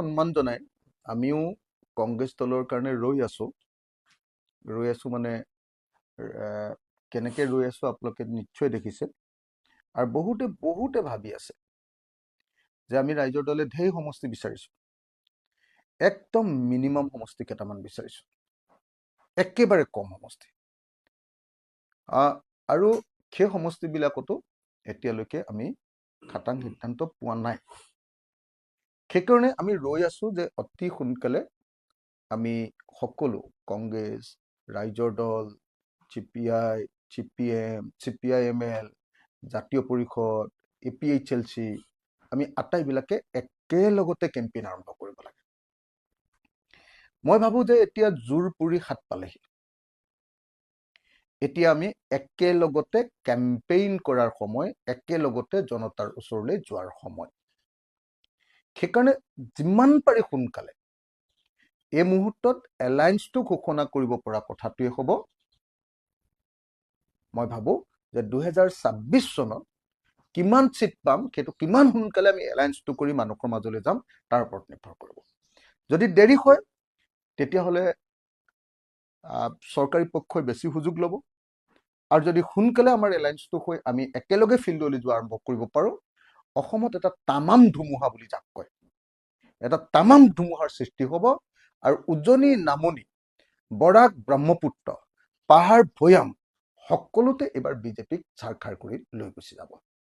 সন্মান জনাই আমিও কংগ্ৰেছ দলৰ কাৰণে ৰৈ আছো মানে কেনেকৈ ৰৈ আছো আপোনালোকে নিশ্চয় দেখিছে আৰু বহুতে ভাবি আছে যে আমি ৰাইজৰ দলে ঢেৰ সমষ্টি বিচাৰিছো একদম মিনিমাম সমষ্টি কেইটামান বিচাৰিছো একেবাৰে কম সমষ্টি আৰু সেই সমষ্টিবিলাকতো এতিয়ালৈকে আমি খাটাং সিদ্ধান্ত পোৱা নাই সেইকাৰণে আমি ৰৈ আছো যে অতি সোনকালে আমি সকলো কংগ্ৰেছ ৰাইজৰ দল CPIML জাতীয় পৰিষদ APHLC আমি আটাইবিলাকে একেলগতে কেম্পেইন আৰম্ভ কৰিব লাগে মই ভাবো যে এতিয়া জোৰ পুৰি হাত পালেহি এতিয়া আমি একেলগতে কেম্পেইন কৰাৰ সময় একেলগতে জনতাৰ ওচৰলৈ যোৱাৰ সময় সেইকাৰণে যিমান পাৰি সোনকালে এই মুহূৰ্তত এলায়েন্সটো ঘোষণা কৰিব পৰা কথাটোৱে হ'ব মই ভাবো যে 2026 চনত কিমান সিট পাম সেইটো কিমান সোনকালে আমি এলায়েন্সটো কৰি মানুহৰ মাজলৈ যাম তাৰ ওপৰত নিৰ্ভৰ কৰিব যদি দেৰি হয় তেতিয়াহ'লে চৰকাৰী পক্ষই বেছি সুযোগ ল'ব আৰু যদি সোনকালে আমাৰ এলায়েন্সটো হৈ আমি একেলগে ফিল্ডলৈ যোৱা আৰম্ভ কৰিব পাৰো অসমত এটা তামাম ধুমুহা বুলি যাক কয় এটা তামাম ধুমুহাৰ সৃষ্টি হ'ব আৰু উজনি নামনি বৰাক ব্ৰহ্মপুত্ৰ পাহাৰ ভৈয়াম সকলোতে এবাৰ বিজেপিক ঝাৰখাৰ কৰি লৈ গুচি যাব